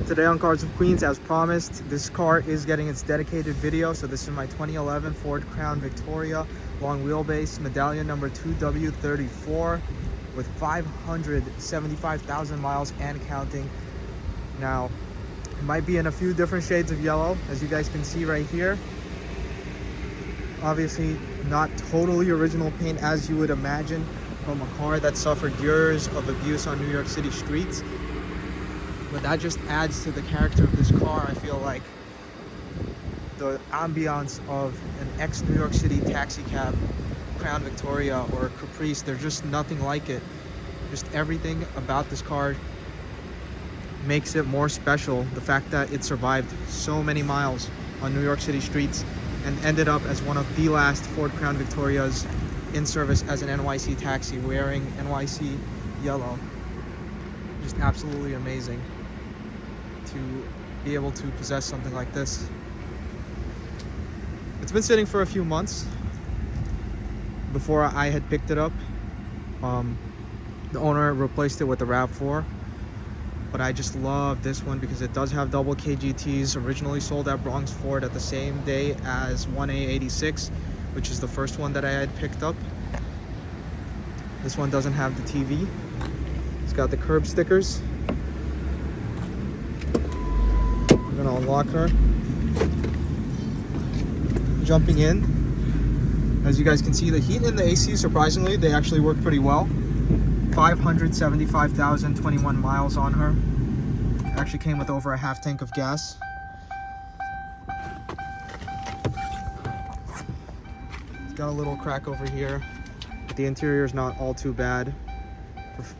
Today on Cars of Queens, as promised, this car is getting its dedicated video. So this is my 2011 Ford Crown Victoria long wheelbase medallion number 2W34 with 575,000 miles and counting. Now, it might be in a few different shades of yellow, as you guys can see right here. Obviously not totally original paint as you would imagine from a car that suffered years of abuse on New York City streets. But that just adds to the character of this car. I feel like the ambiance of an ex-New York City taxi cab, Crown Victoria or Caprice, there's just nothing like it. Just everything about this car makes it more special. The fact that it survived so many miles on New York City streets and ended up as one of the last Ford Crown Victorias in service as an NYC taxi, wearing NYC yellow. Just absolutely amazing to be able to possess something like this. It's been sitting for a few months before I had picked it up. The owner replaced it with the RAV4, but I just love this one because it does have double KGTs, originally sold at Bronx Ford at the same day as 1A86, which is the first one that I had picked up. This one doesn't have the TV. It's got the curb stickers. I'm gonna unlock her. Jumping in, as you guys can see, the heat and the AC, surprisingly, they actually work pretty well. 575,021 miles on her. Actually came with over a half tank of gas. It's got a little crack over here, but the interior is not all too bad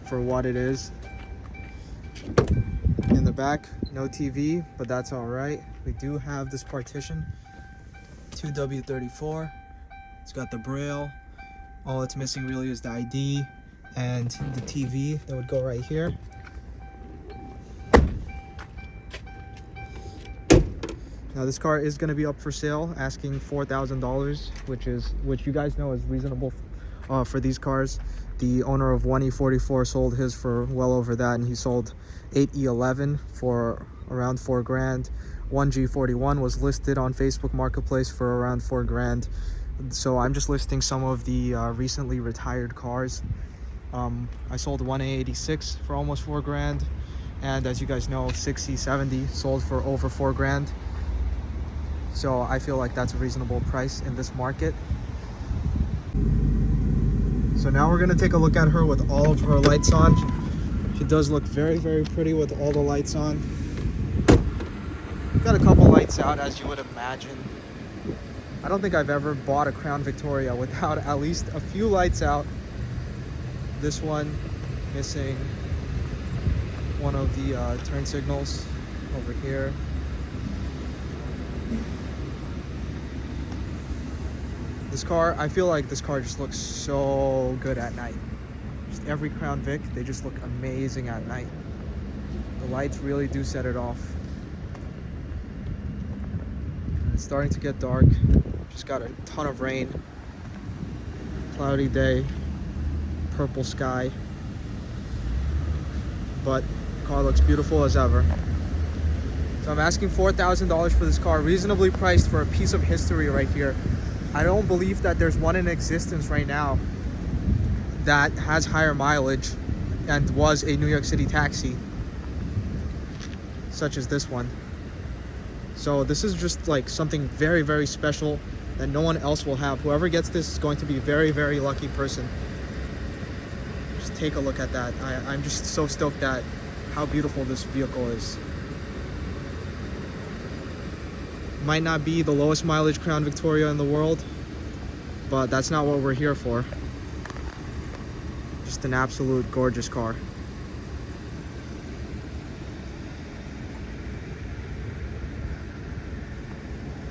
for what it is. In the back, no TV, but that's all right. We do have this partition, 2W34. It's got the braille. All it's missing really is the ID and the TV that would go right here. Now this car is going to be up for sale, asking $4,000, which you guys know is reasonable for these cars. The owner of 1E44 sold his for well over that, and he sold 8E11 for around $4,000. 1G41 was listed on Facebook Marketplace for around $4,000. So I'm just listing some of the recently retired cars. I sold 1A86 for almost $4,000, and as you guys know, 6E70 sold for over $4,000. So I feel like that's a reasonable price in this market. So now we're gonna take a look at her with all of her lights on. She does look very, very pretty with all the lights on. Got a couple lights out, as you would imagine. I don't think I've ever bought a Crown Victoria without at least a few lights out. This one missing one of the turn signals over here. This car, I feel like this car just looks so good at night. Just every Crown Vic, they just look amazing at night. The lights really do set it off. It's starting to get dark. Just got a ton of rain. Cloudy day. Purple sky. But the car looks beautiful as ever. So I'm asking $4,000 for this car, reasonably priced for a piece of history right here. I don't believe that there's one in existence right now that has higher mileage and was a New York City taxi, such as this one. So this is just like something very, very special that no one else will have. Whoever gets this is going to be a very, very lucky person. Just take a look at that. I'm just so stoked at how beautiful this vehicle is. Might not be the lowest mileage Crown Victoria in the world, but that's not what we're here for. Just an absolute gorgeous car.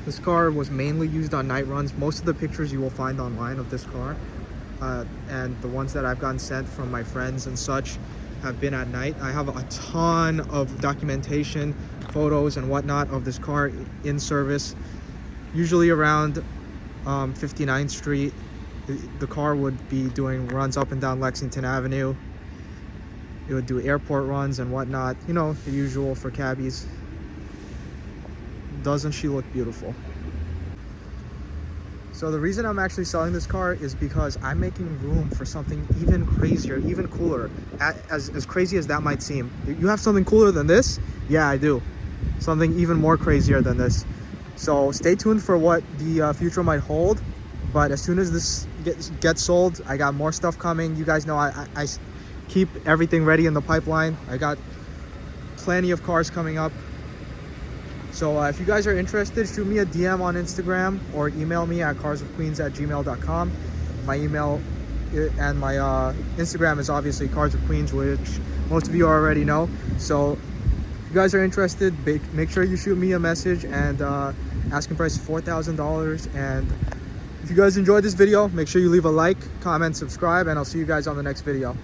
This car was mainly used on night runs. Most of the pictures you will find online of this car and the ones that I've gotten sent from my friends and such have been at night. I have a ton of documentation, photos and whatnot of this car in service, usually around 59th Street. The car would be doing runs up and down Lexington Avenue. It would do airport runs and whatnot. You know, the usual for cabbies. Doesn't she look beautiful? So the reason I'm actually selling this car is because I'm making room for something even crazier, even cooler. As crazy as that might seem. You have something cooler than this? Yeah, I do. Something even more crazier than this. So stay tuned for what the future might hold. But as soon as this gets sold, I got more stuff coming. You guys know I keep everything ready in the pipeline. I got plenty of cars coming up. So if you guys are interested, shoot me a DM on Instagram or email me at carswithqueens@gmail.com. My email and my Instagram is obviously Cars with Queens, which most of you already know. So if you guys are interested, make sure you shoot me a message. And asking price is $4,000. And if you guys enjoyed this video, make sure you leave a like, comment, subscribe, and I'll see you guys on the next video.